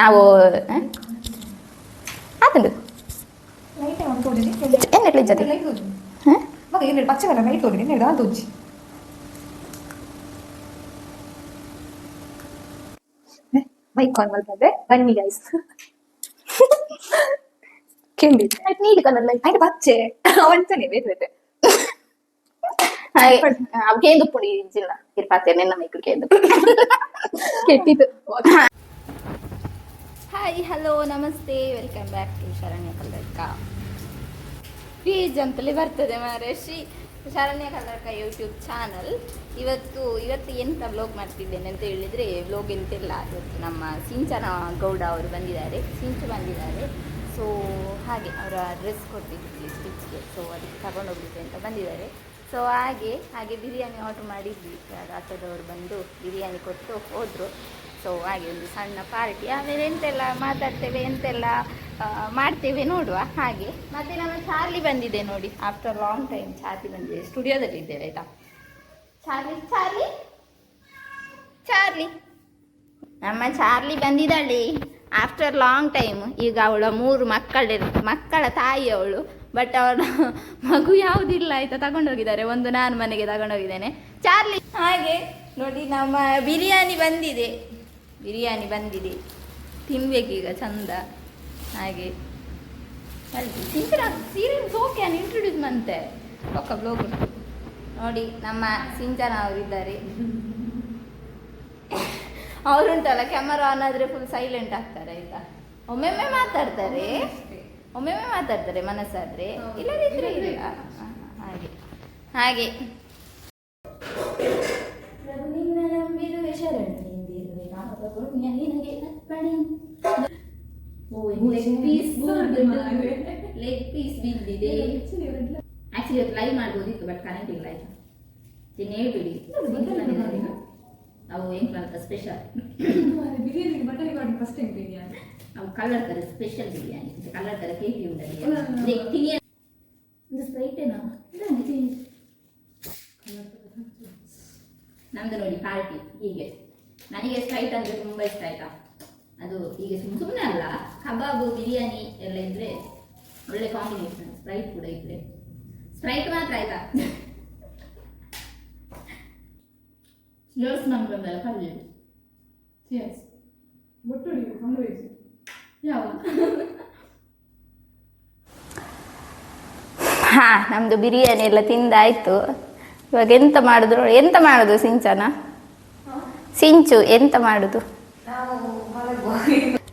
ನಾವು ಆತಂದು ಎನ್ನೆಟ್ಲ ಜೊತೆ పచ్చ కలర్ లైట్ తోడి నేను దాంతో వచ్చి ಬೈಕ್ ಆನ್ ಮಾಡ್ತಾರೆ ಬನ್ನಿ ಗೈಸ್ ಕೆಂಡಿ ನೀಲಿ ಕಲರ್ ಲೈಟ್ ಆಯ್ತು ಬಚ್ಚೆ ಅವಂತಾನೆ ಬೇರೆ ಕೇಂದು ಪುಡಿ ಜಿಲ್ಲ ಇರ್ಪಾತೆ ನಿನ್ನ ಮೈಕಲ್ ಕೇಂದು ಕೆಟ್ಟಿದ್ದು ಹಾಯ್ ಹಲೋ ನಮಸ್ತೆ welcome back to Sharanya Kalladka please ಅಂತಲೇ ಬರ್ತದೆ ಮಾರೆ ಶರಣ್ಯ ಕಲ್ಲಡ್ಕ ಯೂಟ್ಯೂಬ್ ಚಾನಲ್. ಇವತ್ತು ಎಂತ ವ್ಲಾಗ್ ಮಾಡ್ತಿದ್ದೇನೆ ಅಂತ ಹೇಳಿದರೆ ವ್ಲಾಗ್ ಎಂತೆಲ್ಲ, ಇವತ್ತು ನಮ್ಮ ಸಿಂಚನ ಗೌಡ ಅವರು ಬಂದಿದ್ದಾರೆ, ಸಿಂಚು ಬಂದಿದ್ದಾರೆ. ಸೊ ಹಾಗೆ ಅವರ ಡ್ರೆಸ್ ಕೊಟ್ಟಿದ್ವಿ ಸ್ಟಿಚ್ಗೆ, ಸೊ ಅದಕ್ಕೆ ತಗೊಂಡೋಗ್ಲಿಕ್ಕೆ ಅಂತ ಬಂದಿದ್ದಾರೆ. ಸೊ ಹಾಗೆ ಬಿರಿಯಾನಿ ಆರ್ಡ್ರ್ ಮಾಡಿದ್ವಿ. ಆಟೋದವರು ಬಂದು ಬಿರಿಯಾನಿ ಕೊಟ್ಟು ಹೋದರು. ಸೊ ಹಾಗೆ ಒಂದು ಸಣ್ಣ ಪಾರ್ಟಿ, ಆಮೇಲೆ ಎಂತೆಲ್ಲ ಮಾತಾಡ್ತೇವೆ, ಎಂತೆಲ್ಲ ಮಾಡ್ತೇವೆ ನೋಡುವ ಹಾಗೆ. ಮತ್ತು ನಮ್ಮ ಚಾರ್ಲಿ ಬಂದಿದೆ ನೋಡಿ, ಆಫ್ಟರ್ ಲಾಂಗ್ ಟೈಮ್ ಚಾರ್ಲಿ ಬಂದಿದೆ. ಸ್ಟುಡಿಯೋದಲ್ಲಿ ಇದ್ದೇವೆ ಆಯಿತಾ. ಚಾರ್ಲಿ ನಮ್ಮ ಚಾರ್ಲಿ ಬಂದಿದ್ದಾಳೆ ಆಫ್ಟರ್ ಲಾಂಗ್ ಟೈಮ್. ಈಗ ಅವಳ 3 ಮಕ್ಕಳ ತಾಯಿ ಅವಳು. ಬಟ್ ಅವಳ ಮಗು ಯಾವುದಿಲ್ಲ ಆಯಿತಾ, ತಗೊಂಡೋಗಿದ್ದಾರೆ. ಒಂದು ನಾನು ಮನೆಗೆ ತಗೊಂಡೋಗಿದ್ದೇನೆ. ಚಾರ್ಲಿ ಹಾಗೆ ನೋಡಿ, ನಮ್ಮ ಬಿರಿಯಾನಿ ಬಂದಿದೆ, ತಿನ್ಬೇಕೀಗ ಚಂದ. ಹಾಗೆ ಸೀರಿಯಲ್ ಓಕೆ ಇಂಟ್ರೊಡ್ಯೂಸ್ ಮಂತೆ ಒಕ್ಕ ಬ್ಲೋಗ್ ನೋಡಿ. ನಮ್ಮ ಸಿಂಚನ ಅವರಿದ್ದಾರೆ, ಅವರುಂಟಲ್ಲ ಕ್ಯಾಮರಾ ಆನ್ ಆದರೆ ಫುಲ್ ಸೈಲೆಂಟ್ ಆಗ್ತಾರೆ ಆಯಿತಾ. ಒಮ್ಮೊಮ್ಮೆ ಮಾತಾಡ್ತಾರೆ ಮನಸ್ಸಾದರೆ, ಇಲ್ಲದಿದ್ರೆ ಇಲ್ಲ. ಹಾಗೆ ನಿನ್ನ ನಂಬಿರುವೆ ಶರಣ್ಯಂದಿರುವೆ ಲೆಗ್ ಪೀಸ್ ಬಿದ್ದಿದೆ. ಆಕ್ಚುಲಿ ಇವತ್ತು ಲೈವ್ ಮಾಡ್ಬೋದಿತ್ತು, ಬಟ್ ಕರೆಂಟ್ ಇಲ್ಲ ಆಯ್ತಾ. ಹೇಳ್ಬಿಡಿ ಅವು ಎಂತ ಸ್ಪೆಷಲ್ ಬಿರಿಯಾನಿ ಮಟನ್ ಮಾಡಿ ಫಸ್ಟ್ ಟೈಮ್ ಬಿರಿಯಾನಿ. ಅವು ಕಲ್ಲರ್ ತರ ಸ್ಪೆಷಲ್ ಬಿರಿಯಾನಿ, ಕಲ್ಲರ್ ತರ ಕೇಟಿ ಉಂಟಲ್ಲಿ ಒಂದು ಸ್ಪ್ರೈಟೇನಾ. ನಮ್ದು ನೋಡಿ ಪಾರ್ಟಿ ಹೀಗೆ. ನನಗೆ ಸ್ಪ್ರೈಟ್ ಅಂದರೆ ತುಂಬ ಇಷ್ಟ ಆಯ್ತಾ. ಅದು ಹೀಗೆ ಸುಮ್ಮನೆ ಅಲ್ಲ, ಕಬಾಬು ಬಿರಿಯಾನಿ ಎಲ್ಲ ಇದ್ರೆ ಒಳ್ಳೆ ಕಾಂಬಿನೇಷನ್. ಸ್ಪ್ರೈಟ್ ಕೂಡ ಇದ್ರೆ, ಸ್ಪ್ರೈಟ್ ಮಾತ್ರ ಆಯ್ತಾ. ಗರ್ಲ್ಸ್ ನಮ್ಗೆ ಬಂದಲ್ಲ ಪಲ್ಯ ಯಾವ ನಮ್ದು ಬಿರಿಯಾನಿ ಎಲ್ಲ ತಿಂದಾಯ್ತು. ಇವಾಗ ಎಂತ ಮಾಡುದು ಸಿಂಚು ಎಂತ ಮಾಡುದು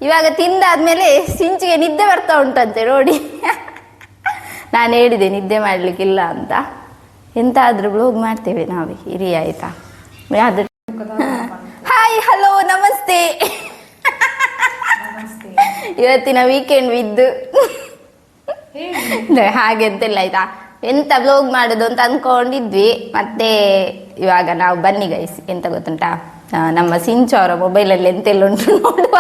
ಇವಾಗ? ತಿಂದಾದ್ಮೇಲೆ ಸಿಂಚಿಗೆ ನಿದ್ದೆ ಬರ್ತಾ ಉಂಟಂತೆ ನೋಡಿ. ನಾನು ಹೇಳಿದೆ ನಿದ್ದೆ ಮಾಡ್ಲಿಕ್ಕಿಲ್ಲ ಅಂತ. ಎಂತಾದ್ರೂ ಬ್ಲಾಗ್ ಮಾಡ್ತೇವೆ ನಾವೇ, ಇರಿ ಆಯ್ತಾ. ಹಾಯ್ ಹಲೋ ನಮಸ್ತೆ. ಇವತ್ತಿನ ವೀಕೆಂಡ್ ಬಿದ್ದು ಹಾಗೆ ಅಂತೆಲ್ಲ ಆಯ್ತಾ. ಎಂತ ಬ್ಲಾಗ್ ಮಾಡೋದು ಅಂತ ಅಂದ್ಕೊಂಡಿದ್ವಿ. ಮತ್ತೆ ಇವಾಗ ನಾವು ಬನ್ನಿ ಗೈಸ್, ಎಂತ ಗೊತ್ತುಂಟಾ, ನಮ್ಮ ಸಿಂಚು ಅವರ ಮೊಬೈಲಲ್ಲಿ ಎಂತೆಲ್ಲ ಉಂಟು ನೋಡುವ.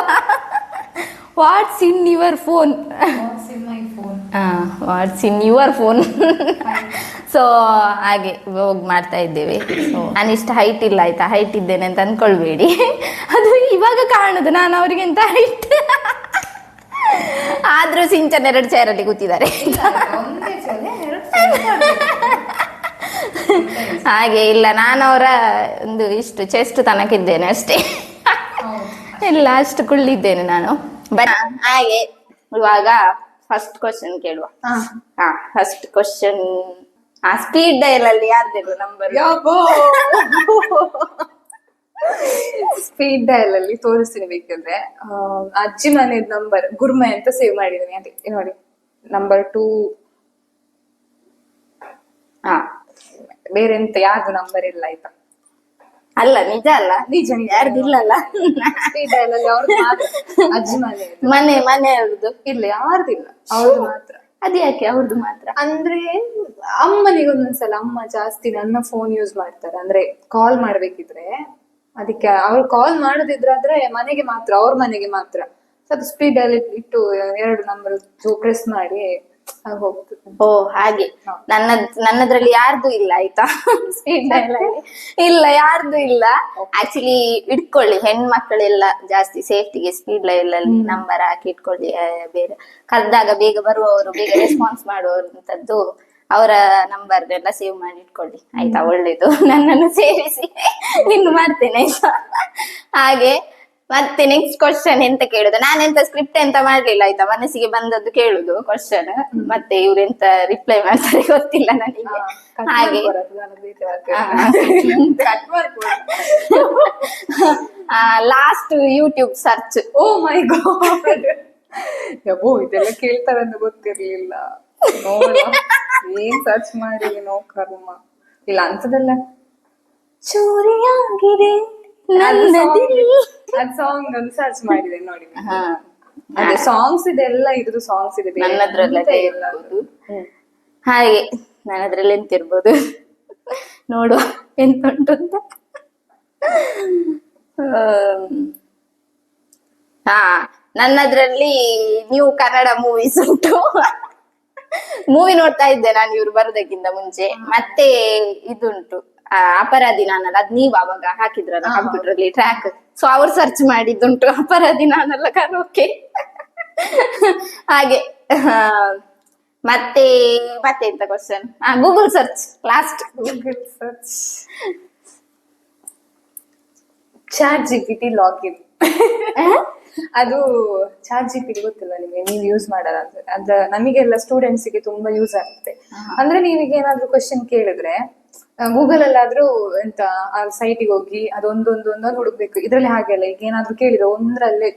What's in your phone. So ಹಾಗೆ ಬ್ಲಾಗ್ ಮಾಡ್ತಾ ಇದ್ದೇವೆ. ಸೊ ನಾನಿಷ್ಟು ಹೈಟ್ ಇಲ್ಲ ಆಯ್ತಾ, ಹೈಟ್ ಇದ್ದೇನೆ ಅಂತ ಅಂದ್ಕೊಳ್ಬೇಡಿ. ಅದು ಇವಾಗ ಕಾಣುದು ನಾನು ಅವರಿಗಿಂತ ಹೈಟ್. ಆದ್ರೂ ಸಿಂಚನ್ 2 ಚೇರಲ್ಲಿ ಕೂತಿದ್ದಾರೆ. ಹಾಗೆ ಇಲ್ಲ, ನಾನು ಅವರ ಒಂದು ಇಷ್ಟು ಚೆಸ್ಟ್ ತನಕಿದ್ದೇನೆ ಅಷ್ಟೇ, ಇಲ್ಲ ಅಷ್ಟು ಕುಳ್ಳಿದ್ದೇನೆ ನಾನು. ಹಾಗೆ ಇವಾಗ ಫಸ್ಟ್ ಕ್ವಶನ್ ಕೇಳುವ. ಫಸ್ಟ್ ಕ್ವಶನ್, ಸ್ಪೀಡ್ ಡಯಲ್ ಅಲ್ಲಿ ಯಾರ್ದಿಲ್ಲ ನಂಬರ್? ಸ್ಪೀಡ್ ಡಯಲ್ ಅಲ್ಲಿ ತೋರಿಸ್ತೀನಿ ಬೇಕಂದ್ರೆ. ಅಜ್ಜಿ ಮನೆ ನಂಬರ್ ಗುರ್ಮೆ ಅಂತ ಸೇವ್ ಮಾಡಿದ್ದೀನಿ. ಅದೇ ನೋಡಿ, ನಂಬರ್ 2. ಬೇರೆ ಎಂತ ಯಾರ್ದು ನಂಬರ್ ಇಲ್ಲ ಆಯ್ತಾ. ಅಲ್ಲ ನಿಜ ಯಾರ್ದಿಲ್ಲಲ್ಲ. ಸ್ಪೀಡ್ ಡಯಲ್ ಅಲ್ಲಿ ಅವ್ರದ್ದು ಮಾತ್ರ, ಅಜ್ಜಿ ಮನೆ ಅವ್ರದ್ದು ಇಲ್ಲ, ಯಾರ್ದಿಲ್ಲ, ಅವ್ರದ್ದು ಮಾತ್ರ. ಅದ್ಯಾಕೆ ಅವ್ರದ್ದು ಮಾತ್ರ ಅಂದ್ರೆ ಅಮ್ಮನಿಗೆ ಒಂದೊಂದ್ಸಲ ಅಮ್ಮ ಜಾಸ್ತಿ ನನ್ನ ಫೋನ್ ಯೂಸ್ ಮಾಡ್ತಾರೆ. ಅಂದ್ರೆ ಕಾಲ್ ಮಾಡ್ಬೇಕಿದ್ರೆ ಅದಕ್ಕೆ ಅವ್ರು ಕಾಲ್ ಮಾಡೋದಿದ್ರಾದ್ರೆ ಮನೆಗೆ ಮಾತ್ರ, ಅವ್ರ ಮನೆಗೆ ಮಾತ್ರ. ಸೊ ಅದು ಸ್ಪೀಡ್ ಅಲ್ಲಿ ಇಟ್ಟು 2 ನಂಬರ್ ಪ್ರೆಸ್ ಮಾಡಿ ಆಗ ಹೋಗ್ತದೆ. ಓ ಹಾಗೆ. ನನ್ನದ್ರಲ್ಲಿ ಯಾರ್ದು ಇಲ್ಲ ಆಯ್ತಾ ಸ್ಪೀಡ್ ಡಯಲ್ ಇಲ್ಲ, ಯಾರ್ದು ಇಲ್ಲ. ಆಕ್ಚುಲಿ ಇಟ್ಕೊಳ್ಳಿ, ಹೆಣ್ಮಕ್ಳೆಲ್ಲ ಜಾಸ್ತಿ ಸೇಫ್ಟಿಗೆ ಸ್ಪೀಡ್ ಡಯಲ್ ಅಲ್ಲಿ ನಂಬರ್ ಹಾಕಿ ಇಟ್ಕೊಳ್ಳಿ. ಬೇರೆ ಕರೆದಾಗ ಬೇಗ ಬರುವವರು, ಬೇಗ ರೆಸ್ಪಾನ್ಸ್ ಮಾಡುವಂತದ್ದು ಅವರ ನಂಬರ್ ಎಲ್ಲ ಸೇವ್ ಮಾಡಿ ಇಟ್ಕೊಳ್ಳಿ ಆಯ್ತಾ, ಒಳ್ಳೇದು. ನನ್ನನ್ನು ಸೇರಿಸಿ ಇನ್ನು ಮಾಡ್ತೇನೆ ಆಯ್ತಾ. ಹಾಗೆ ಮತ್ತೆ ನೆಕ್ಸ್ಟ್ ಕ್ವಶನ್ ಎಂತ ಕೇಳುದು, ನಾನೆಂತ ಸ್ಕ್ರಿಪ್ಟ್ ಎಂತ ಮಾಡ್ಲಿಲ್ಲ ಆಯ್ತಾ, ಮನಸ್ಸಿಗೆ ಬಂದದ್ದು ಕೇಳುದು ಕ್ವಶನ್. ಮತ್ತೆ ಇವ್ರೆಂತ ರಿಪ್ಲೈ ಮಾಡ್ತಾರೆ ಗೊತ್ತಿಲ್ಲ ನನಗೆ. ಹಾಗೆ ಲಾಸ್ಟ್ ಯೂಟ್ಯೂಬ್ ಸರ್ಚ್. ಓ ಮೈ ಗಾಡ್, ಯಬ್ಬೋ ಇದೆಲ್ಲ ಕೇಳ್ತಾರಂತ ಗೊತ್ತಿರ್ಲಿಲ್ಲ. ಏನ್ ಸರ್ಚ್ ಮಾಡಿ ನೋ ಕರ್ಮ. ಇಲ್ಲ ಅಂತದೆಲ್ಲ ಚೋರಿಯಾಗಿದೆ ಅದ್ ಸಾಂಗ್ ಒಂದು ಸರ್ಚ್ ಮಾಡಿದೆ ನೋಡಿ. ಅದೇ ಸಾಂಗ್ಸ್ ಇದೆಲ್ಲ ಇರೋದು ಸಾಂಗ್ಸ್ ಇದೆ, ನನ್ನದ್ರಲ್ಲೇ ಇರ್ಬೋದು. ಹಾಗೆ ನನ್ನದ್ರಲ್ಲಿ ಎಂತ ಇರ್ಬೋದು ನೋಡುವ ಎಂತ ಉಂಟು ಅಂತ. ಹಾ, ನನ್ನದ್ರಲ್ಲಿ ನ್ಯೂ ಕನ್ನಡ ಮೂವೀಸ್ ಉಂಟು. ಮೂವಿ ನೋಡ್ತಾ ಇದ್ದೆ ನಾನು ಇವ್ರು ಬರೋದಕ್ಕಿಂತ ಮುಂಚೆ. ಮತ್ತೆ ಇದುಂಟು ಅಪರಾಧಿ ನಾನಲ್ಲ, ಅದ್ ನೀವ್ ಅವಾಗ ಹಾಕಿದ್ರಲ್ಲ ಕಂಪ್ಯೂಟರ್ ಅಲ್ಲಿ ಟ್ರ್ಯಾಕ್, ಸೊ ಅವ್ರು ಸರ್ಚ್ ಮಾಡಿದ್ದುಂಟು ಅಪರಾಧಿ ನಾನಲ್ಲ ಕರೋಕೆ. ಹಾಗೆ ಮತ್ತೆ ಮತ್ತೆ ಎಂತ question, Google search last. Google search chat GPT login. ಅದು ಚಾಟ್ ಜಿಪಿಟಿ ಗೊತ್ತಿಲ್ಲ ನಿಮಗೆ, ನೀವು ಯೂಸ್ ಮಾಡಲ್ಲ ಅಂದ್ರೆ. ಅದ ನಮಗೆಲ್ಲ ಸ್ಟೂಡೆಂಟ್ಸ್ ಗೆ ತುಂಬಾ ಯೂಸ್ ಆಗುತ್ತೆ. ಅಂದ್ರೆ ನೀವೀಗ ಏನಾದ್ರು ಕ್ವಶನ್ ಕೇಳಿದ್ರೆ ಗೂಗಲ್ ಅಲ್ಲಾದ್ರೂ ಎಂತ ಆ ಸೈಟಿಗೆ ಹೋಗಿ ಅದೊಂದೊಂದೊಂದೊಂದು ಹುಡುಕ್ಬೇಕು. ಇದ್ರಲ್ಲಿ ಹಾಗೆಲ್ಲ ಈಗ ಏನಾದ್ರು ಕೇಳಿದ್ರೆ ಒಂದ್ರಲ್ಲೇ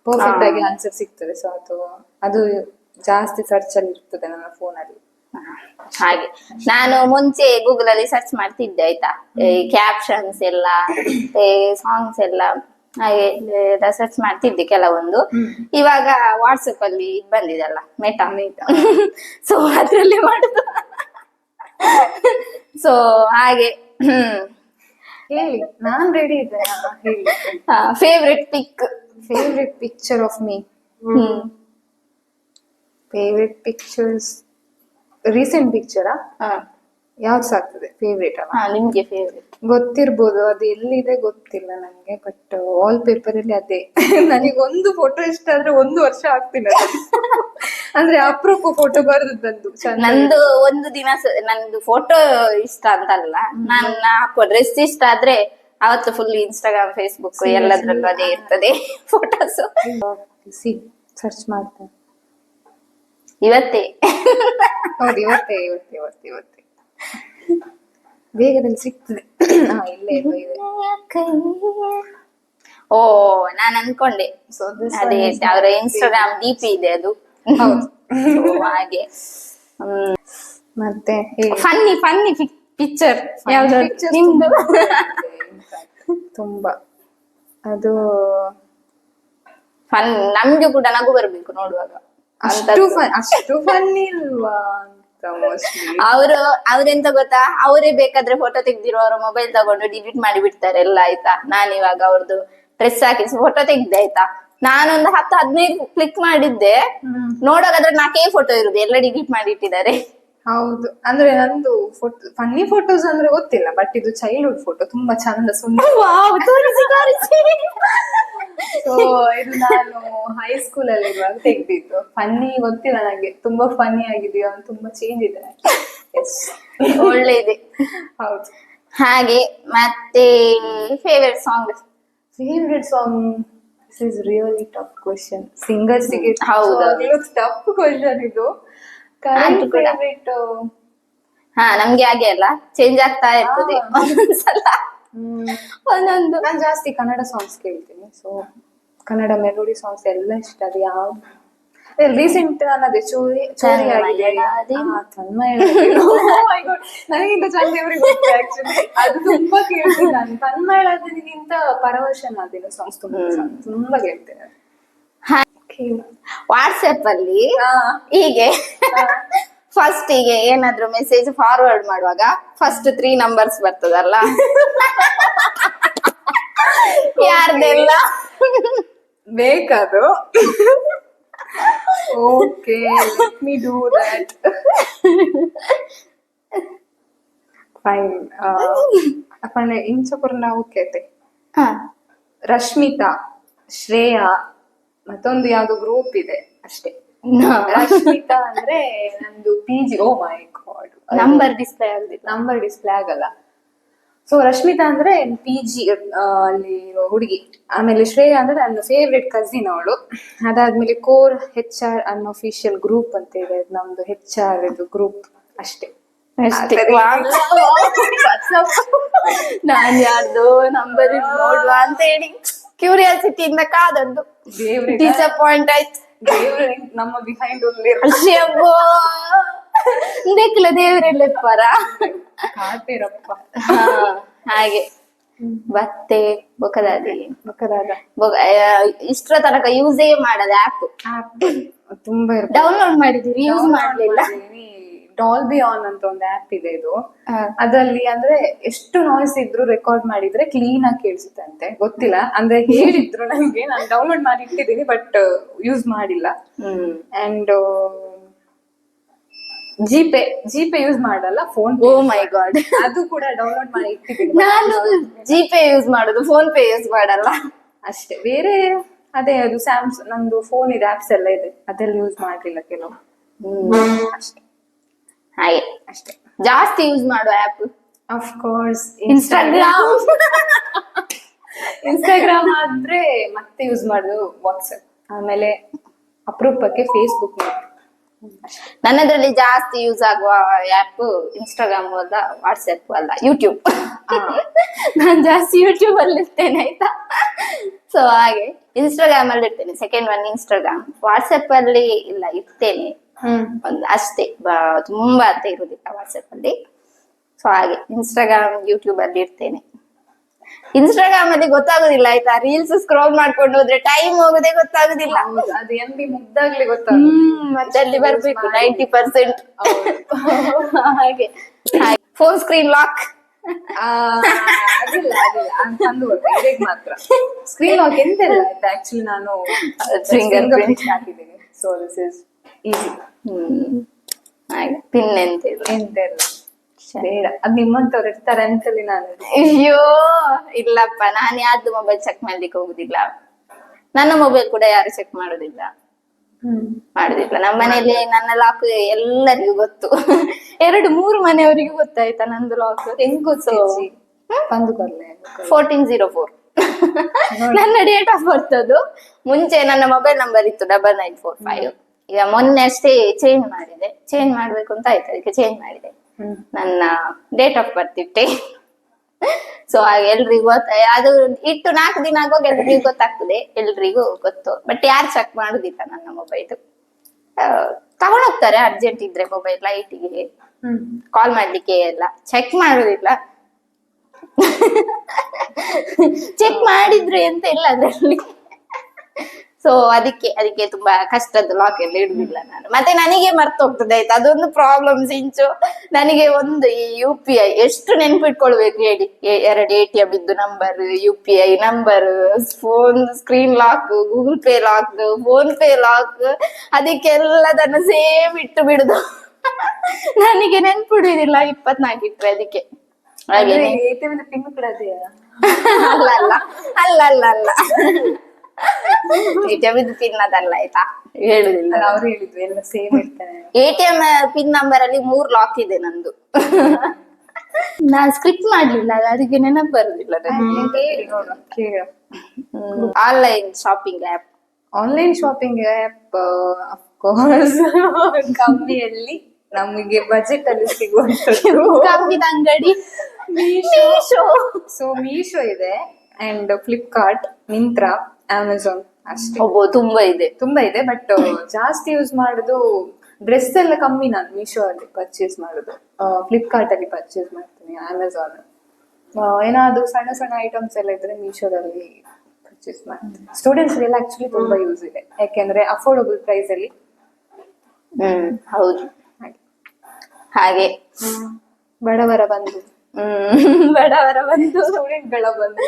ಪರ್ಫೆಕ್ಟ್ ಆಗಿ ಆನ್ಸರ್ ಸಿಗ್ತದೆ. ಸೊ ಅದು ಜಾಸ್ತಿ ಸರ್ಚ್ ಅಲ್ಲಿ ಇರ್ತದೆ ನನ್ನ ಫೋನ್ ಅಲ್ಲಿ. ಹಾಗೆ ನಾನು ಮುಂಚೆ ಗೂಗಲ್ ಅಲ್ಲಿ ಸರ್ಚ್ ಮಾಡ್ತಿದ್ದೆ ಆಯ್ತಾ, ಕ್ಯಾಪ್ಷನ್ಸ್ ಎಲ್ಲ ಸಾಂಗ್ಸ್ ಎಲ್ಲ ಹಾಗೆ ಸರ್ಚ್ ಮಾಡ್ತಿದ್ದೆ ಕೆಲವೊಂದು. ಇವಾಗ ವಾಟ್ಸಪ್ ಅಲ್ಲಿ ಇದು ಬಂದಿದೆಲ್ಲ ಮೆಟಾ, ಸೊ ಅದ್ರಲ್ಲಿ ಮಾಡುದು. ಸೊ ಹಾಗೆ ಹೇಳಿ, ನಾನ್ ರೆಡಿ ಇದ್ದೇನೆ. ಹೇಳಿ. Favourite picture of me. Favourite pictures recent ಪಿಕ್ಚರಾ ಯಾವ್ದು ಸಾಕ್ತದೆ ಫೇವ್ರೇಟ್ ಅಲ್ಲ? ನಿಮ್ಗೆ ಫೇವ್ರೇಟ್ ಗೊತ್ತಿರ್ಬೋದು, ಅದು ಎಲ್ಲಿದೆ ಗೊತ್ತಿಲ್ಲ ನಂಗೆ, ಬಟ್ ವಾಲ್ ಪೇಪರ್ ಅಲ್ಲಿ ಅದೇ. ನನಗೆ ಒಂದು ಫೋಟೋ ಇಷ್ಟ ಆದ್ರೆ 1 ವರ್ಷ ಆಗ್ತಿಲ್ಲ. ಅಂದ್ರೆ ಅಪರೂಪ ಫೋಟೋ ಬರೆದದ್ದು. ನಂದು ಒಂದು ದಿನ ನಂದು ಫೋಟೋ ಇಷ್ಟ ಅಂತಲ್ಲ, ನಾನು ಹಾಕುವ ಡ್ರೆಸ್ ಇಷ್ಟ ಆದ್ರೆ ಅವತ್ತು ಫುಲ್ ಇನ್ಸ್ಟಾಗ್ರಾಮ್, ಫೇಸ್ಬುಕ್ ಎಲ್ಲದ್ರಲ್ಲೂ ಅದೇ ಇರ್ತದೆ ಫೋಟೋಸ್. ಸರ್ಚ್ ಮಾಡ್ತೇನೆ ಇವತ್ತೇ. ಹೌದು, ಇವತ್ತೇ. ಬೇಗದಲ್ಲಿ ಸಿಗ್ತದೆ. ಇಲ್ಲೇ ಇದೆ. ಓ, ನಾನ್ ಅನ್ಕೊಂಡೆ ಅದೇ ಅವರ ಇನ್ಸ್ಟಾಗ್ರಾಮ್ DP ಇದೆ ಅದು. ಹಾಗೆ ಮತ್ತೆ ಫನ್ನಿ ಪಿಕ್ಚರ್ ಯಾವ್ದು ನಿಮ್ದು? ತುಂಬಾ ಅದು ಫನ್, ನಮ್ಗೆ ಕೂಡ ನಗು ಬರ್ಬೇಕು ನೋಡುವಾಗ. ಅಷ್ಟು ಫನ್ ಇಲ್ವಾ ಅಂತ ಮೋಸ್ಟ್ಲಿ. ಅವ್ರೆಂತ ಗೊತ್ತಾ, ಅವರೇ ಬೇಕಾದ್ರೆ ಫೋಟೋ ತೆಗ್ದಿರೋ ಅವರ ಮೊಬೈಲ್ ತಗೊಂಡು ಡಿಲೀಟ್ ಮಾಡಿ ಬಿಡ್ತಾರೆ ಎಲ್ಲ ಆಯ್ತಾ. ನಾನಿವಾಗ ಅವ್ರದ್ದು ಡ್ರೆಸ್ ಹಾಕಿ ಫೋಟೋ ತೆಗ್ದೆ ಆಯ್ತಾ, ನಾನೊಂದು 10-15 ಕ್ಲಿಕ್ ಮಾಡಿದ್ದೆ, ನೋಡೋದಾದ್ರೆ 4 ಫೋಟೋ ಇರುದು, ಎಲ್ಲ ಡಿಲೀಟ್ ಮಾಡಿ ಇಟ್ಟಿದ್ದಾರೆ. ಹೌದು, ಅಂದ್ರೆ ನಂದು ಫನ್ನಿ ಫೋಟೋಸ್ ಅಂದ್ರೆ ಗೊತ್ತಿಲ್ಲ, ಬಟ್ ಇದು ಚೈಲ್ಡ್ಹುಡ್ ಫೋಟೋ ತುಂಬಾ ಚಂದ ಸುಂದರ. ಸೊ ಇದು ನಾನು ಹೈಸ್ಕೂಲ್ ಅಲ್ಲಿ ಇರುವಾಗ ತೆಗ್ದಿದ್ದು. ಫನ್ನಿ ಗೊತ್ತಿಲ್ಲ ನಂಗೆ, ತುಂಬಾ ಫನ್ನಿ ಆಗಿದೆಯೋ, ತುಂಬಾ ಚೇಂಜ್ ಇದೆ. ಒಳ್ಳೆ ಇದೆ. ಹೌದು. ಹಾಗೆ ಮತ್ತೆ favourite song this is really tough question. Singers ಗೆ ಟಫ್ ಕ್ವೆಶ್ಚನ್ ಇದು. ಫೇವ್ರೆಟ್ ನಮ್ಗೆ ಹಾಗೆ ಅಲ್ಲ, ಚೇಂಜ್ ಆಗ್ತಾ ಇರ್ತದೆ ಒಂದೊಂದ್ಸಲ ಒಂದೊಂದು. ನಾನು ಜಾಸ್ತಿ ಕನ್ನಡ ಸಾಂಗ್ಸ್ ಕೇಳ್ತೀನಿ, ಸೊ ಕನ್ನಡ ಮೆಲೋಡಿ ಸಾಂಗ್ಸ್ ಎಲ್ಲ ಇಷ್ಟ. ಅದು ಯಾವ್ದು ರೀಸೆಂಟ್ ನಾನು ಅದೇ ಚೋರಿ ಆಗಿದೆ ನನಗಿಂತ ಚಂದ ಗೊತ್ತು ಆಕ್ಚುಲಿ. ಅದು ತುಂಬಾ ಕೇಳ್ತೀನಿ ನಾನು. ತನ್ಮಯಳಾದನಿಗಿಂತ ಪರವಶನಾದಿನ ಸಾಂಗ್ಸ್ ತುಂಬಾ ಕೇಳ್ತೇನೆ. ವಾಟ್ಸ್ಆಪ್ ಅಲ್ಲಿ ಹೀಗೆ ಫಸ್ಟ್ ಗೆ ಏನಾದ್ರು ಮೆಸೇಜ್ ಫಾರ್ವರ್ಡ್ ಮಾಡುವಾಗ ಫಸ್ಟ್ 3 ನಂಬರ್ಸ್ ಬರ್ತದಲ್ಲ, ಯಾರ್ದೆಲ್ಲ ಬೇಕದು. Okay, let me do that. Fine. आपण इंचपूर्ण ओके ते ಹಾ ರಶ್ಮಿತಾ, ಶ್ರೇಯಾ, ಮತ್ತೊಂದು ಯಾವ್ದು ಗ್ರೂಪ್ ಇದೆ ಅಷ್ಟೇ. ರಶ್ಮಿತಾ ಅಂದ್ರೆ ನಂದು PG. ಓ ಮೈ ಗಾಡ್, ನಂಬರ್ ಡಿಸ್ಪ್ಲೇ ಆಗದಿಲ್ಲ. ನಂಬರ್ ಡಿಸ್ಪ್ಲೇ ಆಗಲ್ಲ. ಸೊ ರಶ್ಮಿತಾ ಅಂದ್ರೆ PG ಅಲ್ಲಿ ಇರೋ ಹುಡುಗಿ. ಆಮೇಲೆ ಶ್ರೇಯಾ ಅಂದ್ರೆ ನನ್ನ ಫೇವ್ರೆಟ್ ಕಸಿನ್ ಅವಳು. ಅದಾದ್ಮೇಲೆ ಕೋರ್ HR ಅನ್ಅಫಿಷಿಯಲ್ ಗ್ರೂಪ್ ಅಂತ ಇದೆ, ನಮ್ದು HR ಇದು ಗ್ರೂಪ್ ಅಷ್ಟೇ. ಅಷ್ಟೇ. ನಾನ್ ಯಾರ್ದು ನಂಬರ್ ನೋಡುವ ಅಂತ ಹೇಳಿ ಕ್ಯೂರಿಯಾಸಿಟಿಯಿಂದ ಕಾದದ್ದು. ದೇವ್ರೆ, ಡಿಸಪಾಯಿಂಟ್ ಆಯ್ತು. ದೇವ್ರೆ ನಮ್ಮ ಬಿಹೈಂಡ್ ಅಯ್ಯಬ್ಬೋ, ದೇಕ್ಲ ದೇವರೆಲ್ಲಪ್ಪರ ಕಾಡ್ತೀರಪ್ಪ. ಹಾಗೆ ಮತ್ತೆ ಬೊಕದಾದಿ ಮಕ್ಕಳಾದ ಇಷ್ಟರ ತನಕ ಯೂಸೇ ಮಾಡದ ಆಪ್ ತುಂಬಾ ಇರುತ್ತೆ. ಡೌನ್ಲೋಡ್ ಮಾಡಿದೀವಿ, ಯೂಸ್ ಮಾಡ್ಲಿಲ್ಲ. ಡಾಲ್ಬಿ ಆನ್ ಅಂತ ಒಂದು ಆಪ್ ಇದೆ. ಇದು ಅದ್ರಲ್ಲಿ ಅಂದ್ರೆ ಎಷ್ಟು ನಾಯ್ಸ್ ಇದ್ರು ರೆಕಾರ್ಡ್ ಮಾಡಿದ್ರೆ ಕ್ಲೀನ್ ಆಗಿ ಕೇಳಿಸುತ್ತಂತೆ. ಗೊತ್ತಿಲ್ಲ, ಅಂದ್ರೆ ಹೇಳಿದ್ರು ನಂಗೆ. ನಾನು ಡೌನ್ಲೋಡ್ ಮಾಡಿ ಇಟ್ಟಿದ್ದೀನಿ ಬಟ್ ಯೂಸ್ ಮಾಡಿಲ್ಲ. ಅಂಡ್ ಜಿಪೇ ಯೂಸ್ ಮಾಡಲ್ಲ, ಫೋನ್. ಓ ಮೈ ಗಾಡ್, ಅದು ಕೂಡ ಡೌನ್ಲೋಡ್ ಮಾಡಿ ಇಟ್ಟಿದ್ದೀನಿ. ನಾನು ಜಿಪೇ ಯೂಸ್ ಮಾಡುದು, ಫೋನ್ ಪೇ ಯೂಸ್ ಮಾಡಲ್ಲ ಅಷ್ಟೇ. ಬೇರೆ ಅದೇ ಅದು ಸ್ಯಾಮ್ಸಂಗ್ ನಂದು ಫೋನ್ ಇದೆ, ಆಪ್ಸ್ ಎಲ್ಲ ಇದೆ, ಅದೆಲ್ಲ ಯೂಸ್ ಮಾಡ್ಲಿಲ್ಲ ಕೆಲವು. ಅಷ್ಟೇ ಹಾಗೆ ಅಷ್ಟೇ. ಜಾಸ್ತಿ ಯೂಸ್ ಮಾಡುವ ಆಪ್ ಆಫ್ ಕೋರ್ಸ್ ಇನ್ಸ್ಟಾಗ್ರಾಮ್ ಆದ್ರೆ ಮತ್ತೆ ಯೂಸ್ ಮಾಡೋದು ವಾಟ್ಸ್ಆಪ್, ಆಮೇಲೆ ಅಪರೂಪಕ್ಕೆ ಫೇಸ್ಬುಕ್. ನನ್ನದ್ರಲ್ಲಿ ಜಾಸ್ತಿ ಯೂಸ್ ಆಗುವ ಆಪ್ ಇನ್ಸ್ಟಾಗ್ರಾಮ್ ಅಲ್ಲ, ವಾಟ್ಸ್ಆಪ್ ಅಲ್ಲ, ಯೂಟ್ಯೂಬ್. ನಾನು ಜಾಸ್ತಿ ಯೂಟ್ಯೂಬ್ ಅಲ್ಲಿ ಇರ್ತೇನೆ, ಆಯ್ತಾ. ಸೊ ಹಾಗೆ ಇನ್ಸ್ಟಾಗ್ರಾಮ್ ಅಲ್ಲಿ ಇರ್ತೇನೆ, ಸೆಕೆಂಡ್ ಒನ್ ಇನ್ಸ್ಟಾಗ್ರಾಮ್. ವಾಟ್ಸ್ಆಪ್ ಅಲ್ಲಿ ಇಲ್ಲ, ಇರ್ತೇನೆ ಒಂದು ಅಷ್ಟೇ, ತುಂಬಾ ಅಂತ ಇರುದಿಲ್ಲ ವಾಟ್ಸ್ಆಪ್ ಅಲ್ಲಿ. ಸೊ ಹಾಗೆ ಇನ್ಸ್ಟಾಗ್ರಾಮ್, ಯೂಟ್ಯೂಬ್ ಅಲ್ಲಿ ಇರ್ತೇನೆ. ಇನ್ಸ್ಟಾಗ್ರಾಮ್ ಅಲ್ಲಿ ಗೊತ್ತಾಗುದಿಲ್ಲ, ಆಯ್ತಾ, ರೀಲ್ಸ್ ಸ್ಕ್ರೋಲ್ ಮಾಡ್ಕೊಂಡು ಹೋದ್ರೆ ಟೈಮ್ ಹೋಗೋದೇ ಗೊತ್ತಾಗುದಿಲ್ಲ. ಅದು MB ಮುಗ್ದಾಗ್ಲಿ ಗೊತ್ತಾಗುತ್ತೆ, ಮತ್ತೆ ಅಲ್ಲಿ ಬರ್ಬೇಕು 90%. ಹಾಗೆ ಫೋನ್ ಸ್ಕ್ರೀನ್ ಲಾಕ್. ಅದಿಲ್ಲ ತಂದು ಇದಕ್ಕೆ ಮಾತ್ರ ಸ್ಕ್ರೀನ್ ಲಾಕ್ ಎಂತೆಲ್ಲ ಆಯ್ತಾ. ಆಕ್ಚುಲಿ ನಾನು ಫಿಂಗರ್ ಪ್ರಿಂಟ್ ಹಾಕಿದ್ದೀನಿ, ಸೊ ದಿಸ್ ಇಸ್ ಈಸಿ. ಹಾಗೆ ಪಿನ್ ಎಂತೆಲ್ಲ ಬೇಡ, ಅದ್ ನಿಮ್ಮಂತವ್ರು ಇರ್ತಾರೆ ಅಂತೇಳಿ ನಾನು. ಅಯ್ಯೋ ಇಲ್ಲಪ್ಪ, ನಾನು ಯಾರ್ದು ಮೊಬೈಲ್ ಚೆಕ್ ಮಾಡ್ಲಿಕ್ಕೆ ಹೋಗುದಿಲ್ಲ. ನನ್ನ ಮೊಬೈಲ್ ಕೂಡ ಯಾರು ಚೆಕ್ ಮಾಡುದಿಲ್ಲ. ನಮ್ಮ ಮನೆಯಲ್ಲಿ ನನ್ನ ಲಾಕ್ ಎಲ್ಲರಿಗೂ ಗೊತ್ತು. 2-3 ಮನೆಯವರಿಗೂ ಗೊತ್ತಾಯ್ತಾ ನಂದು ಲಾಕ್. ಹೆಂಗ್ ಗೊತ್ತು? ಬಂದು ಬರ್ಲೆ 1404 ನನ್ನ ಡೇಟ್ ಆಫ್ ಬರ್ತ್. ಅದು ಮುಂಚೆ ನನ್ನ ಮೊಬೈಲ್ ನಂಬರ್ ಇತ್ತು 9945. ಈಗ ಮೊನ್ನೆ ಅಷ್ಟೇ ಚೇಂಜ್ ಮಾಡಿದೆ. ಚೇಂಜ್ ಮಾಡ್ಬೇಕು ಅಂತ ಆಯ್ತು, ಅದಕ್ಕೆ ಚೇಂಜ್ ಮಾಡಿದೆ. ನನ್ನ ಡೇಟ್ ಆಫ್ ಬರ್ತ್ ಇಟ್ಟೆ. ಸೊ ಹಾಗೆ ಎಲ್ರಿಗೂ ಅದು ಇಟ್ಟು 4 ದಿನ ಆಗುವಾಗ ಎಲ್ರಿಗೂ ಗೊತ್ತಾಗ್ತದೆ, ಎಲ್ರಿಗೂ ಗೊತ್ತು. ಬಟ್ ಯಾರು ಚೆಕ್ ಮಾಡುದಿಲ್ಲ ನನ್ನ ಮೊಬೈಲ್. ತಗೊಂಡೋಗ್ತಾರೆ ಅರ್ಜೆಂಟ್ ಇದ್ರೆ ಮೊಬೈಲ್ ಲೈಟಿಗೆ, ಕಾಲ್ ಮಾಡ್ಲಿಕ್ಕೆ ಎಲ್ಲ ಚೆಕ್ ಮಾಡುದಿಲ್ಲ. ಚೆಕ್ ಮಾಡಿದ್ರು ಎಂತ ಇಲ್ಲ ಅದ್ರಲ್ಲಿ. ಸೊ ಅದಕ್ಕೆ ತುಂಬಾ ಕಷ್ಟದ ಲಾಕ್ ಎಲ್ಲ ಇಡುದಿಲ್ಲ ನಾನು. ಮತ್ತೆ ನನಗೆ ಮರ್ತೋಗ್ತದೆ, ಆಯ್ತಾ, ಅದೊಂದು ಪ್ರಾಬ್ಲಮ್ ಸಿಂಚು. ನನಗೆ ಒಂದು ಈ UPI ಎಷ್ಟು ನೆನ್ಪಿಟ್ಕೊಳ್ಬೇಕು ಹೇಳಿ. 2 ATM ಇದ್ದು number, UPI number, phone screen lock, Google Pay lock, PhonePe lock, ಅದಕ್ಕೆಲ್ಲದನ್ನ ಸೇಮ್ ಇಟ್ಟು ಬಿಡುದು. ನನಗೆ ನೆನ್ಪಿಡುದಿಲ್ಲ 24 ಇಟ್ರೆ. ಅದಕ್ಕೆ ಪಿನ್ ಕೂಡ ಅದೆಯಾ? ಅಲ್ಲ ATM ಪಿನ್ ಅದಲ್ಲ, ಆಯ್ತಾ, ಹೇಳುದಿಲ್ಲ. ಅವ್ರು ಹೇಳಿದ್ವಿ ಎಲ್ಲ ಸೇಮ್ ಇರ್ತಾರೆ. ATM ಪಿನ್ ನಂಬರ್ ಅಲ್ಲಿ 3 ಲಾಕ್ ಇದೆ ನಂದು. ನಾನ್ ಸ್ಕ್ರಿಪ್ಟ್ ಮಾಡ್ಲಿಲ್ಲ, ಅದಕ್ಕೆ ನೆನಪು ಬರುದಿಲ್ಲ. Online shopping app. Online shopping app of course ಕಮ್ಮಿಯಲ್ಲಿ ನಮಗೆ ಬಜೆಟ್ ಅಲ್ಲಿ ಸಿಗುವಂತದ್ದು ಕಮ್ಮಿದ ಅಂಗಡಿ ಮೀಶೋ. ಸೊ ಮೀಶೋ ಇದೆ, ಅಂಡ್ ಫ್ಲಿಪ್ಕಾರ್ಟ್, ಮಿಂತ್ರಾ, ಅಮೆಝಾನ್ ಅಷ್ಟೇ. ತುಂಬಾ ಇದೆ ಬಟ್ ಜಾಸ್ತಿ ಯೂಸ್ ಮಾಡುದು ಡ್ರೆಸ್ ಎಲ್ಲ ಕಮ್ಮಿ. ನಾನು ಮೀಶೋ ಅಲ್ಲಿ ಪರ್ಚೇಸ್ ಮಾಡುದು, ಫ್ಲಿಪ್ಕಾರ್ಟ್ ಅಲ್ಲಿ ಪರ್ಚೇಸ್ ಮಾಡ್ತೀನಿ, ಅಮೆಝಾನ್. ಏನಾದ್ರು ಸಣ್ಣ ಐಟಮ್ಸ್ ಎಲ್ಲ ಇದ್ರೆ ಮೀಶೋದಲ್ಲಿ ಪರ್ಚೇಸ್ ಮಾಡ್ತೀನಿ. ಸ್ಟೂಡೆಂಟ್ಸ್ ಎಲ್ಲ ಆಕ್ಚುಲಿ ತುಂಬಾ ಯೂಸ್ ಇದೆ, ಯಾಕೆಂದ್ರೆ ಅಫೋರ್ಡಬಲ್ ಪ್ರೈಸ್ ಅಲ್ಲಿ. ಹೌದು. ಹಾಗೆ ಬಡವರ ಬಂದು ಬಡವರ ಬಂದು ಸ್ಟೂಡೆಂಟ್ ಗಳ ಬಂದು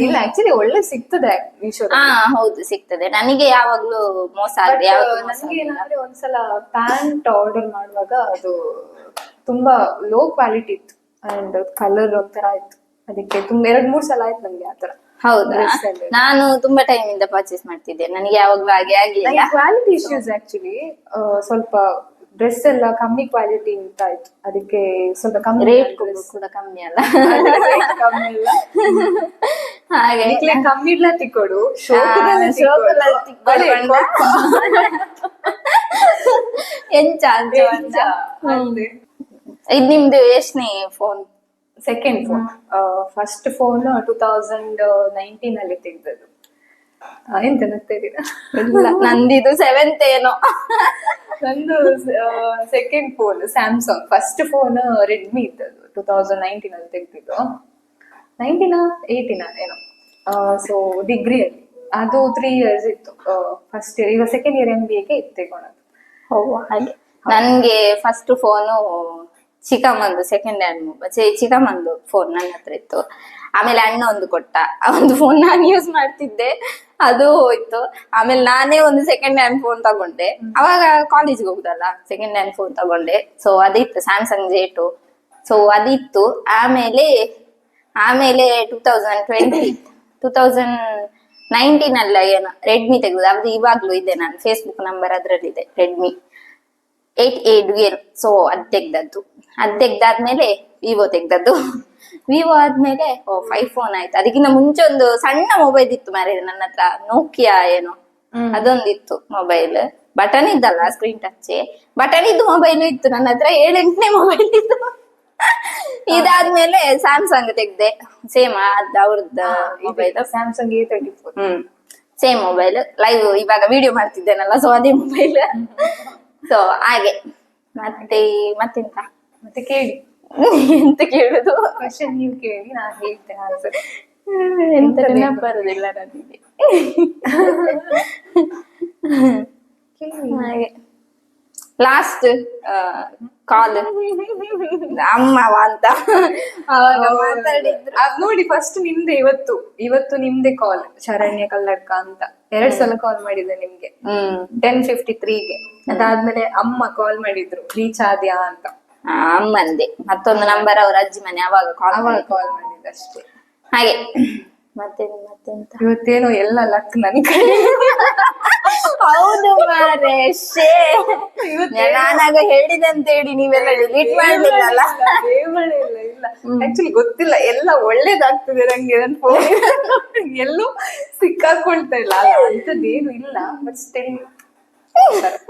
ಇಲ್ಲ ಆಕ್ಚುಲಿ ಒಳ್ಳೆ ಸಿಗ್ತದೆ ಮೀಶೋ. ಹಾ ಹೌದು ಸಿಗ್ತದೆ. ನನಗೆ ಯಾವಾಗ್ಲೂ ಮೋಸ ಆಗಿದೆ, ಯಾವತ್ತೂ ಮೋಸ ನನಗೆ ಆಗಿಲ್ಲ. ಏನಂದ್ರೆ ಒಂದ್ಸಲ ಪ್ಯಾಂಟ್ ಆರ್ಡರ್ ಮಾಡುವಾಗ ಅದು ತುಂಬಾ ಲೋ ಕ್ವಾಲಿಟಿ ಇತ್ತು ಅಂಡ್ ಕಲರ್ ಒಂಥರ ಆಯ್ತು. ಅದಕ್ಕೆ ತುಂಬಾ 2-3 ಸಲ ಆಯ್ತು ನಮ್ಗೆ ಆತರ. ಹೌದಾ? Dress ಅಲ್ಲಿ. ನಾನು ತುಂಬಾ ಟೈಮ್ ಇಂದ ಪರ್ಚೇಸ್ ಮಾಡ್ತಿದ್ದೆ, ನನಗೆ ಯಾವಾಗ್ಲೂ ಹಾಗೆ ಆಗ್ಲಿಲ್ಲ. ಕ್ವಾಲಿಟಿ ಇಶ್ಯೂಸ್ ಆಕ್ಚುಲಿ ಸ್ವಲ್ಪ ಡ್ರೆಸ್ ಎಲ್ಲ ಕಮ್ಮಿ ಕ್ವಾಲಿಟಿ ಅಂತ ಆಯ್ತು. ಅದಕ್ಕೆ ಸ್ವಲ್ಪ ಕಮ್ಮಿ ರೇಟ್ ಕೂಡ ಕಮ್ಮಿ ಅಲ್ಲ. ಕಮ್ಮಿ ಇಲ್ಲ. ಹಾಗೆ ಅದಕ್ಕೆ ಕಮ್ಮಿ ಇಲ್ಲ ತಿಕ್ಕೊಡು, ಶೋಕುಲಲ್ಲಿ ತಿಕ್ಕೊಂಡು ಎಂಚ ಅಂತ ಇದು ನಿಮ್ದು ಎಷ್ಟನೇ phone? Second phone. First phone 2019 ಅಲ್ಲಿ ತೆಗ್ದದ್ದು. ಎಂತ ನಗ್ತಿದ್ದೀರಾ? ಇಲ್ಲ, ನಂದಿದು 7th ಏನೋ. ನಂದು second phone Samsung. First phone Redmi ಇದ್ದದ್ದು 2019 ಅಲ್ಲಿ ತೆಗ್ದಿದ್ದು. 18 ಏನೋ. ಸೊ ಡಿಗ್ರಿಯಲ್ಲಿ ಅದು 3 years ಇತ್ತು. ಫಸ್ಟ್ ಇಯರ್, ಈಗ ಸೆಕೆಂಡ್ ಇಯರ್ MBA-ಗೆ ಇತ್ತು ತಗೊಂಡದ್ದು. ಹಾಗೆ ನನ್ಗೆ ಫಸ್ಟ್ ಫೋನು ಚಿಕ್ಕಮ್ಮಂದು ಸೆಕೆಂಡ್ ಹ್ಯಾಂಡ್ ಮೊಬೈಲ್, ಚಿಕ್ಕಮ್ಮಂದು ಫೋನ್ ನನ್ನ ಹತ್ರ ಇತ್ತು. ಆಮೇಲೆ ಅಣ್ಣ ಒಂದು ಕೊಟ್ಟ, ಆ ಒಂದು ಫೋನ್ ನಾನು ಯೂಸ್ ಮಾಡ್ತಿದ್ದೆ, ಅದು ಹೋಯ್ತು. ಆಮೇಲೆ ನಾನೇ ಒಂದು ಸೆಕೆಂಡ್ ಹ್ಯಾಂಡ್ ಫೋನ್ ತಗೊಂಡೆ, ಅವಾಗ ಕಾಲೇಜ್ಗೆ ಹೋಗುದಲ್ಲ, ಸೆಕೆಂಡ್ ಹ್ಯಾಂಡ್ ಫೋನ್ ತಗೊಂಡೆ. ಸೊ ಅದಿತ್ತು ಸ್ಯಾಮ್ಸಂಗ್ J2. ಸೊ ಅದಿತ್ತು. ಆಮೇಲೆ 2019 ಅಲ್ಲ ಏನೋ ರೆಡ್ಮಿ ತೆಗೆದು, ಅದು ಇವಾಗ್ಲೂ ಇದೆ, ನಾನು ಫೇಸ್ಬುಕ್ ನಂಬರ್ ಅದ್ರಲ್ಲಿದೆ, ರೆಡ್ಮಿ 8A ಡುಯಲ್. ಸೊ ಅದ್ ತೆಗ್ದಾದ್ಮೇಲೆ ವಿವೋ ತೆಗ್ದದ್ದು. ವಿವೋ ಆದ್ಮೇಲೆ 5 ಫೋನ್ ಆಯ್ತು. ಅದಕ್ಕಿಂತ ಮುಂಚೆ ಒಂದು ಸಣ್ಣ ಮೊಬೈಲ್ ಇತ್ತು ಮಾರೇ ನನ್ನ ಹತ್ರ, ನೋಕಿಯಾ ಏನೋ ಅದೊಂದಿತ್ತು ಮೊಬೈಲ್. ಬಟನ್ ಇದ್ದಲ್ಲ, ಸ್ಕ್ರೀನ್ ಟಚ್ ಬಟನ್ ಇದ್ದು ಮೊಬೈಲ್ ಇತ್ತು ನನ್ನ ಹತ್ರ. 7-8ನೇ ಮೊಬೈಲ್ ಇತ್ತು. ಇದಾದ್ಮೇಲೆ ಸ್ಯಾಮ್ಸಂಗ್ ತೆಗ್ದೆ, ಸೇಮ್ ಅವ್ರದ್ದು mobile Samsung A34. Same mobile. Live ಇವಾಗ ವಿಡಿಯೋ ಮಾಡ್ತಿದ್ದೇನಲ್ಲ, ಸೊ ಅದೇ ಮೊಬೈಲ್. ಸೊ ಹಾಗೆ ಮತ್ತೆಂತ ಮತ್ತೆ ಕೇಳಿ, ಎಂತ ಕೇಳುದು? ಕ್ವಶನ್ ನೀವು ಕೇಳಿ, ನಾನು ಹೇಳ್ತೇನೆ ಆನ್ಸರ್. ಎಂತ ನೆನಪು ಬರುದಿಲ್ಲ ನನಗೆ. ಹಾಗೆ ಲಾಸ್ಟ್ ಕಾಲ್ ಅಮ್ಮವ ಅಂತ ಅವಾಗ ಮಾತಾಡಿದ್ರು. ನೋಡಿ ಫಸ್ಟ್ ನಿಮ್ದೆ ಇವತ್ತು ನಿಮ್ದೆ ಕಾಲ್, ಶರಣ್ಯ ಕಲ್ಲಡ್ಕ ಅಂತ 2 ಸಲ ಕಾಲ್ ಮಾಡಿದ್ದೆ ನಿಮ್ಗೆ 10:53ಗೆ. ಅದಾದ್ಮೇಲೆ ಅಮ್ಮ ಕಾಲ್ ಮಾಡಿದ್ರು, ರೀಚ್ ಆದ್ಯಾ ಅಂತ. ಅಮ್ಮಂದೆ ಮತ್ತೊಂದು ನಂಬರ್ ಅವ್ರ ಅಜ್ಜಿ ಮನೆ, ಅವಾಗ ಕಾಲ್ ಮಾಡಿದ್ದಷ್ಟೇ. ಹಾಗೆ ಮತ್ತೆಂತ ಇವತ್ತೇನೋ ಎಲ್ಲ ಲಕ್ ನನ್ ಕಡೆ. ಹೌದು ಮಾರೇ, ನಾನಾಗ ಹೇಳಿದಂತ ಹೇಳಿ ನೀವೆಲ್ಲ ಡಿಲೀಟ್ ಮಾಡ್ಲಿಲ್ಲಲ್ಲ? ಇಲ್ಲ ಆಕ್ಚುಲಿ ಗೊತ್ತಿಲ್ಲ, ಎಲ್ಲ ಒಳ್ಳೇದಾಗ್ತದೆ ನಂಗೆ. ನನ್ ಫೋನ್ ಎಲ್ಲೂ ಸಿಕ್ಕಾಕೊಳ್ತಾ ಇಲ್ಲ, ಅಂತದ್ದೇನು ಇಲ್ಲ. ಬಟ್ ಸ್ಟಿಲ್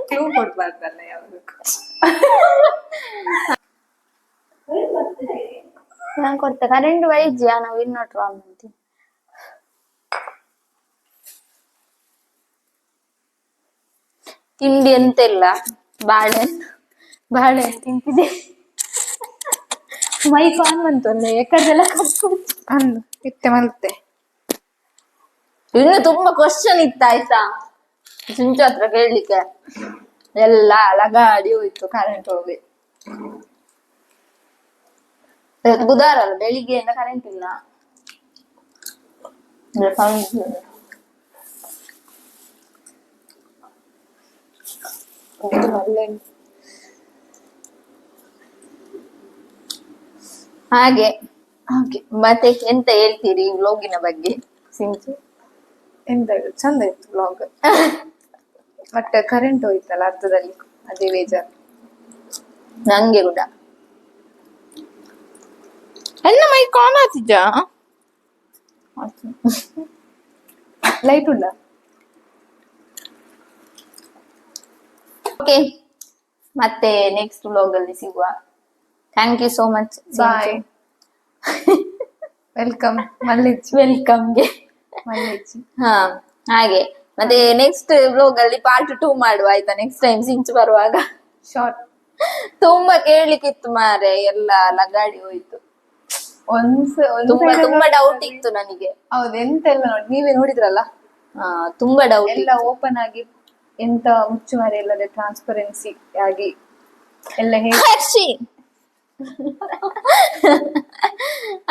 ಕ್ಲೂ ಕೊಡ್ಬಾರ್ದಲ್ಲ ಯಾವ್ದಕ್ಕೂ. ನಾನು ಕೊಡ್ತೆ ಕರೆಂಟ್ ವೈದ್ಯ, ನಾವು ಇನ್ನೊಟ್ರು ಅಂತೀವಿ. ತಿಂಡಿ ಎಂತೆಲ್ಲ ಬಾಳೆ ತಿಂತಿದೆ. ಮೈಕ್ ಆನ್ ಬಂತು, ಯಾಕಂದೆಲ್ಲ ಕರ್ಕೊಂಡು ಇತ್ತೆ ಮಲ್ತೆ. ಇನ್ನು ತುಂಬಾ ಕ್ವಶನ್ ಇತ್ತಾಯ್ತಾ ಸುಂಚು ಹತ್ರ ಕೇಳಲಿಕ್ಕೆ. ಎಲ್ಲ ಅಲಗಾಡಿ ಹೋಯ್ತು ಕರೆಂಟ್ ಹೋಗಿ. ಬುಧವಾರ ಅಲ್ಲ, ಬೆಳಿಗ್ಗೆಯಿಂದ ಕರೆಂಟ್ ಇಲ್ಲ. ಹಾಗೆ ಮತ್ತೆ ಎಂತ ಹೇಳ್ತೀರಿ ವ್ಲಾಗಿನ ಬಗ್ಗೆ? ಸಿಂಚು ಎಂತ ಹೇಳುದು, ಚಂದ ಇತ್ತು ವ್ಲಾಗ್. ಬಟ್ ಕರೆಂಟ್ ಹೋಯ್ತಲ್ಲ ಅರ್ಧದಲ್ಲಿ, ಅದೇ ಬೇಜಾರು ನಂಗೆ ಕೂಡ. ಎಲ್ಲ ಮೈಕ್ ಆನ್ ಆತಿದ್ದ, ಲೈಟ್ ಉಂಡ. ಓಕೆ, ಮತ್ತೆ ನೆಕ್ಸ್ಟ್ ವ್ಲಾಗ್ ಅಲ್ಲಿ ಸಿಗುವ. Thank you so much. Bye. Welcome ಮಲ್ಲಿಜಿ. ವೆಲ್ಕಮ್ಗೆ ಮಲ್ಲಿಜಿ. ಹಾ ಹಾಗೆ ಮತ್ತೆ ನೆಕ್ಸ್ಟ್ ವ್ಲಾಗ್ ಅಲ್ಲಿ ಪಾರ್ಟ್ 2 ಮಾಡುವ ಆಯ್ತಾ? ನೆಕ್ಸ್ಟ್ ಟೈಮ್ ಸಿಂಚು ಬರುವಾಗ. ಶಾರ್ಟ್ ತುಂಬಾ ಕೇಳ್ಲಿಕ್ಕಿತ್ತು ಮಾರೆ, ಎಲ್ಲ ಲಗಾಡಿ ಹೋಯ್ತು. ತುಂಬಾ ಡೌಟ್ ಇತ್ತು ನನಗೆ. ಹೌದು, ಎಂತೆಲ್ಲ ನೋಡಿ ನೀವೇ ನೋಡಿದ್ರಲ್ಲ. ತುಂಬಾ ಡೌಟ್ ಎಲ್ಲ ಓಪನ್ ಆಗಿ, ಎಂತ ಮುಚ್ಚುಮರೆ ಇಲ್ಲದೆ ಟ್ರಾನ್ಸ್ಪರೆನ್ಸಿ ಆಗಿ ಎಲ್ಲ ಹೇಳಿ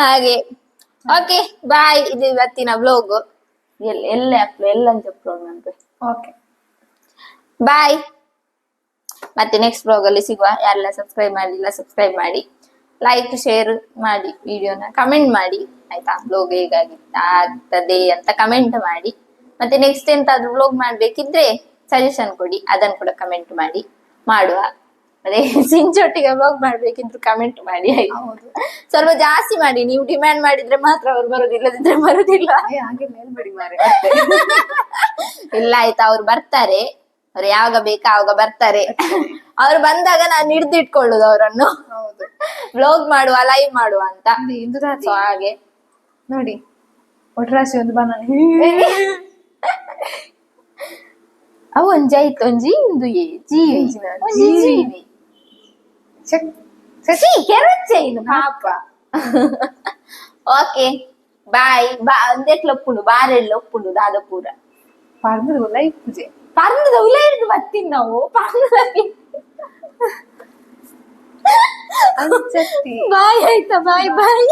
ಹಾಗೆ ಓಕೆ ಬಾಯ್. ಇದು ಇವತ್ತಿನ ಬ್ಲಾಗ್. ಎಲ್ಲ ಅಪ್ಲೋಡ್ ಮಾಡ್ಬೇಕು. Okay bye. ಮತ್ತೆ ನೆಕ್ಸ್ಟ್ ಬ್ಲಾಗ್ ಅಲ್ಲಿ ಸಿಗುವ. ಯಾರೆಲ್ಲ ಸಬ್ಸ್ಕ್ರೈಬ್ ಮಾಡಿಲ್ಲ ಸಬ್ಸ್ಕ್ರೈಬ್ ಮಾಡಿ, ಲೈಕ್ ಶೇರ್ ಮಾಡಿ, ವಿಡಿಯೋನ ಕಮೆಂಟ್ ಮಾಡಿ ಆಯ್ತಾ. ಬ್ಲಾಗ್ ಹೇಗಾಗ್ತದೆ ಅಂತ ಕಮೆಂಟ್ ಮಾಡಿ. ಮತ್ತೆ ನೆಕ್ಸ್ಟ್ ಎಂತಾದ್ರೂ ಬ್ಲಾಗ್ ಮಾಡ್ಬೇಕಿದ್ರೆ ಸಜೆಷನ್ ಕೊಡಿ, ಅದನ್ನು ಕೂಡ ಕಮೆಂಟ್ ಮಾಡಿ ಮಾಡುವ. ಅದೇ ಸಿಂಚೊಟ್ಟಿಗೆ ಬ್ಲಾಗ್ ಮಾಡ್ಬೇಕಿದ್ರು ಕಮೆಂಟ್ ಮಾಡಿ ಆಯ್ತು. ಸ್ವಲ್ಪ ಜಾಸ್ತಿ ಮಾಡಿ, ನೀವು ಡಿಮ್ಯಾಂಡ್ ಮಾಡಿದ್ರೆ ಮಾತ್ರ ಅವ್ರು ಬರುದಿಲ್ಲದಿದ್ರೆ ಬರುದಿಲ್ಲ. ಹಾಗೆ ಮೇಲ್ಬಿಡಿ ಮಾರೆ. ಇಲ್ಲ ಆಯ್ತಾ, ಅವ್ರು ಬರ್ತಾರೆ. ಅವ್ರು ಯಾವಾಗ ಬೇಕಾ ಆವಾಗ ಬರ್ತಾರೆ. ಅವ್ರು ಬಂದಾಗ ನಾನು ಹಿಡ್ದಿಟ್ಕೊಳ್ಳುದು ಅವರನ್ನು. ವ್ಲಾಗ್ ಮಾಡುವ, ಲೈವ್ ಮಾಡುವ ಅಂತ. So ಹಾಗೆ ನೋಡಿ, ಒಟ್ರಾಸಿ ಒಂದು ಬನಾನ ಅವು ಒಂಜಿ ಆಯ್ತು, ಒಂಜಿ ಇಂದು ಜೀವಿ ಜೀವಿ ಕೆರಚ್ಚೆ ಇದು ಪಾಪ. Okay bye. ಒಂದೆಟ್ಲ ಒಪ್ಪುಂಡು ಬಾರೆಡ್ಲ ಒಪ್ಪುಂಡು ದಾದಪೂರ ಪರ್ನದ ಉಲೈ ಪೂಜೆ ಪರ್ನದ ಉಲೈ ಹಿಡಿದು ಬರ್ತೀನಿ ನಾವು. ಪರ್ನದಲ್ಲಿ ಬಾಯ್ ಆಯ್ತಾ, ಬಾಯ್ ಬಾಯ್.